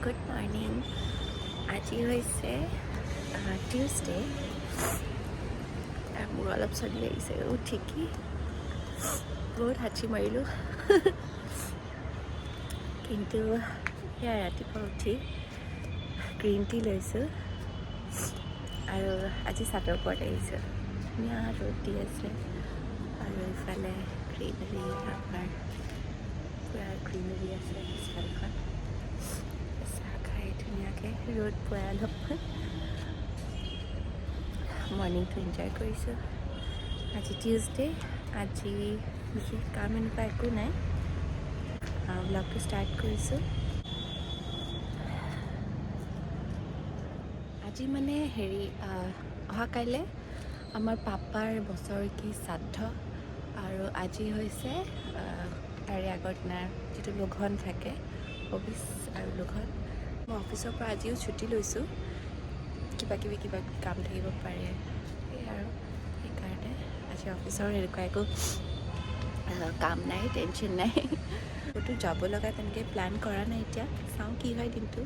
Good morning. আজি হৈছে Tuesday. মোৰ অলপ চলি আহিছে উঠি বহুত হাঁচি মাৰিলোঁ কিন্তু সেয়া ৰাতিপুৱা উঠি গ্ৰীণ টি লৈছোঁ আৰু আজি ছাদৰ ওপৰত আহিছোঁ। ধুনীয়া ৰ'দ দি আছে আৰু ইফালে গ্ৰীনাৰী, আমাৰ পূৰা গ্ৰীনাৰী আছে পিছফালখন। চাহ খাই ধুনীয়াকৈ ৰ'দ পোৱা অলপ মৰ্ণিংটো এনজয় কৰিছোঁ। আজি টিউজডে, আজি বিশেষ কাম এনেকুৱা একো নাই। ব্লগটো ষ্টাৰ্ট কৰিছোঁ। আজি মানে অহা কাইলৈ আমাৰ পাপাৰ বছৰেকী শ্ৰাদ্ধ আৰু আজি হৈছে তাৰে আগৰ দিনাৰ যিটো লঘোণ থাকে, ভবিছ আৰু লঘোণ। মই অফিচৰ পৰা আজিও ছুটি লৈছোঁ, কিবা কিবি কাম থাকিব পাৰে সেই আৰু সেইকাৰণে আজি অফিচৰ এনেকুৱা একো কাম নাই, টেনশ্যন নাই। ক'তো যাব লগা তেনেকৈ প্লান কৰা নাই। এতিয়া চাওঁ কি হয় দিনটো।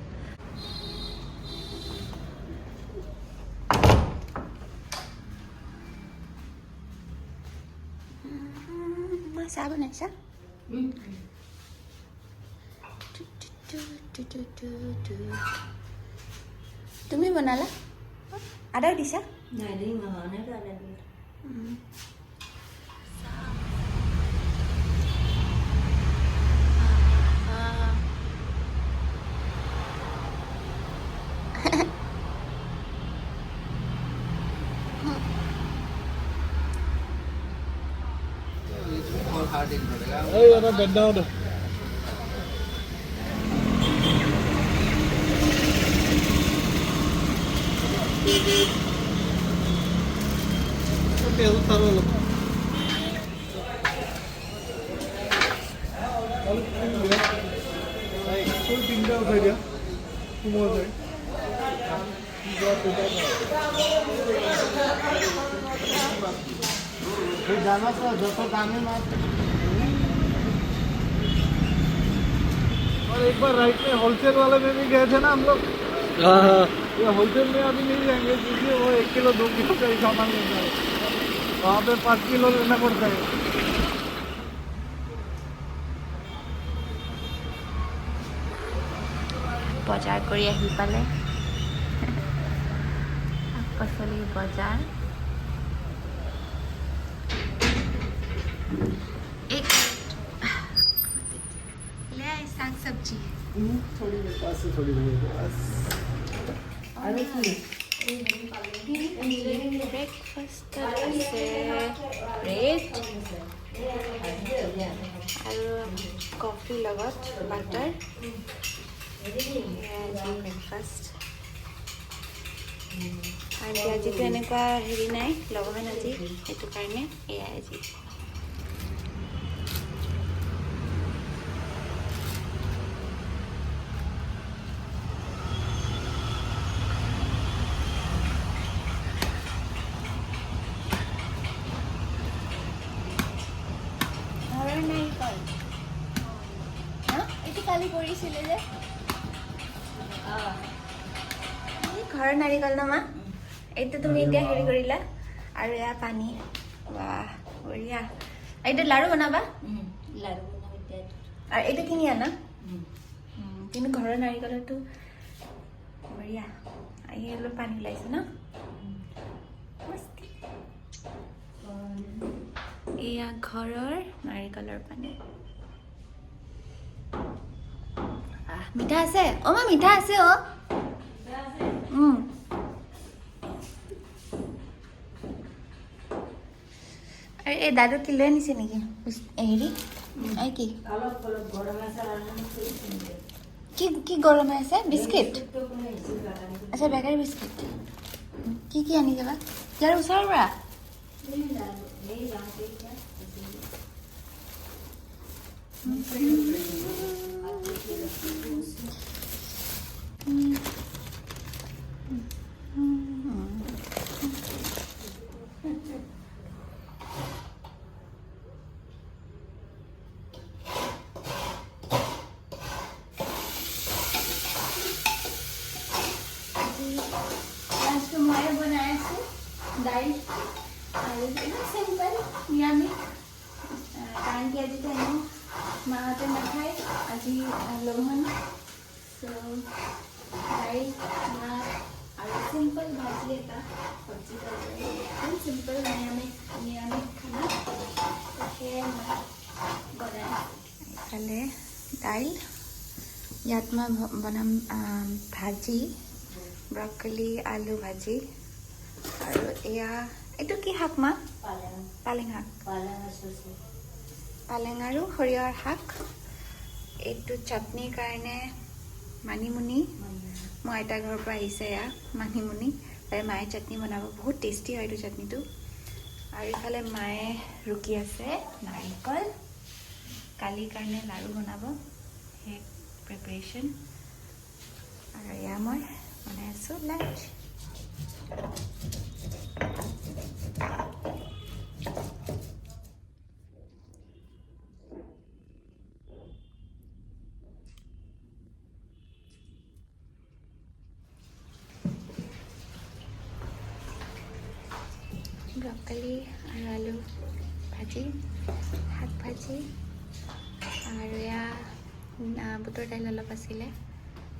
মই চাহ বনাইছা? তুমি বনালা? আদা দিছা? जाना तो जब आने में और एक बार राइट में होलसेल वाले में भी गए थे ना हम लोग। ये होलसेल में अभी नहीं जाएंगे क्योंकि वो 1 किलो 2 किलो का ही सामान लेना है, वहाँ पे 5 किलो लेना पड़ता है। বজাৰ কৰি আহি পালে, শাক পাচলিৰ বজাৰ। एक ले आए साग सब्जी। थोड़ी मेरे पास से थोड़ी मेरे पास। ব্ৰেকফাষ্ট আছে ব্ৰেড আৰু কফি লগত বাটাৰ। ব্ৰেকফাষ্ট আৰু আজিতো এনেকুৱা হেৰি নাই, লঘোণ আজি, সেইটো কাৰণে এয়াই আজি। ঘৰৰ নাৰিকল এইটো কালি কৰিছিলে যে, ঘৰৰ নাৰিকল ন মা? এইটো তুমি এতিয়া হেৰি কৰিলা আৰু এয়া পানী। বাহ বঢ়িয়া। এইটো লাড়ু বনাবা? আৰু এইটো কিনি আনা? কিন্তু ঘৰৰ নাৰিকলতো বঢ়িয়া। আহি অলপ পানী ওলাইছে ন? এয়া ঘৰৰ নাৰিকলৰ পানী। মিঠা আছে? অ মা মিঠা আছে অ। আৰু এই দাদু কি লৈ আনিছে নেকি হেৰি? এই কি কি গৰম হৈ আছে? বিস্কিট? আচ্ছা বেকাৰী বিস্কিট। কি আনি যাবা ইয়াৰ ওচৰৰ পৰা? দাইল আৰু একদম চিম্পল নিৰামিষ কাৰণ কি আজিতো এনেও মাহঁতে নাখায় আজি লঘোণ চ' দাইল ভাত আৰু চিম্পল ভাজি এটা চব্জি তৰকাৰী একদম চিম্পল নিৰামিষ খানা সেয়াই মই বনাই ইফালে দাইল ইয়াত মই বনাম ভাজি ব্ৰকলি আলু ভাজি আৰু এয়া এইটো কি শাক মা পালেং শাক পালেং আৰু সৰিয়হৰ শাক এইটো চাটনিৰ কাৰণে মানিমুনি মোৰ আইতা ঘৰৰ পৰা আহিছে এয়া মানিমুনি তাৰে মায়ে চাটনি বনাব বহুত টেষ্টি হয় এইটো চাটনিটো আৰু ইফালে মায়ে ৰুকি আছে নাৰিকল কালিৰ কাৰণে লাড়ু বনাব সেই প্ৰিপাৰেশ্যন আৰু এয়া মই বনাই আছোঁ লাঞ্চ ব্ৰকলি আৰু আলু ভাজি শাক ভাজি আৰু এয়া বুটৰ দাইল অলপ আছিলে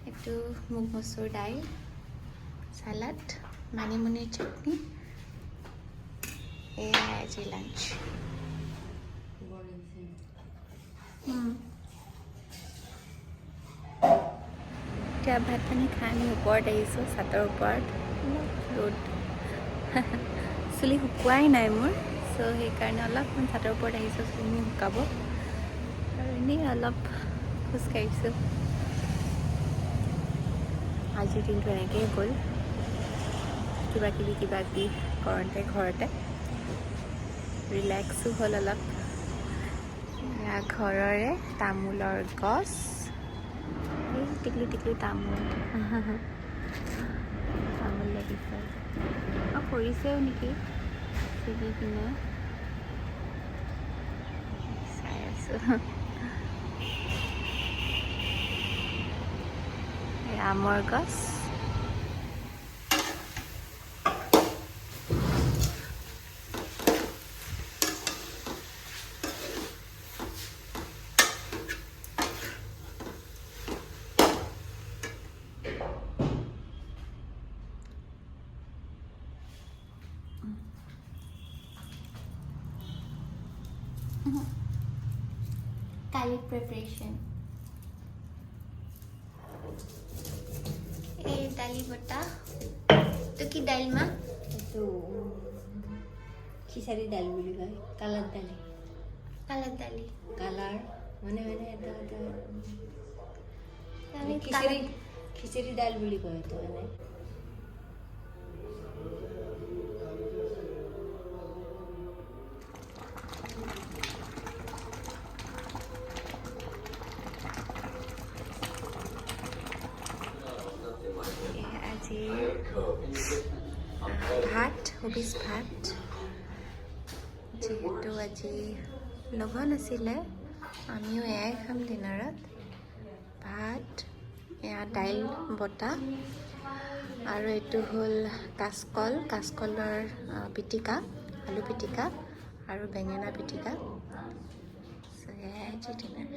এইটো মুগ মচুৰ দাইল চালাড মানিমুনিৰ চাটনি এয়াই আজি লাঞ্চ এতিয়া ভাত পানী খাই আমি ওপৰত আহিছোঁ ছাতৰ ওপৰত ৰ'দ চুলি শুকুৱাই নাই মোৰ চ' সেইকাৰণে অলপমান ছাতৰ ওপৰত আহিছোঁ চুলি শুকাব আৰু এনেই অলপ খোজকাঢ়িছোঁ আজিৰ দিনটো এনেকৈয়ে গ'ল কিবা কিবি কৰোঁতে ঘৰতে ৰিলেক্সো হ'ল অলপ এয়া ঘৰৰে তামোলৰ গছ এই টিকলি টিকলি তামোল তামোল লাগিছে কৰিছেও নেকি ছিগি কিনে চাই আছোঁ আমৰ গছ কালি প্ৰিপাৰেশ্যন এই দালি বটা তো কি দাইল মা এইটো খিচাৰি দাইল বুলি কয় কালাৰ দালি কালাৰ মানে এটা খিচাৰি দাইল বুলি কয় এইটো মানে ভাত হবিজ ভাত যিহেতু আজি লঘোণ আছিলে আমিও এয়াই খাম ডিনাৰত ভাত এয়া দাইল বটা আৰু এইটো হ'ল কাচকলৰ পিটিকা আলু পিটিকা আৰু বেঙেনা পিটিকা চ' এয়াই আজি ডিনাৰ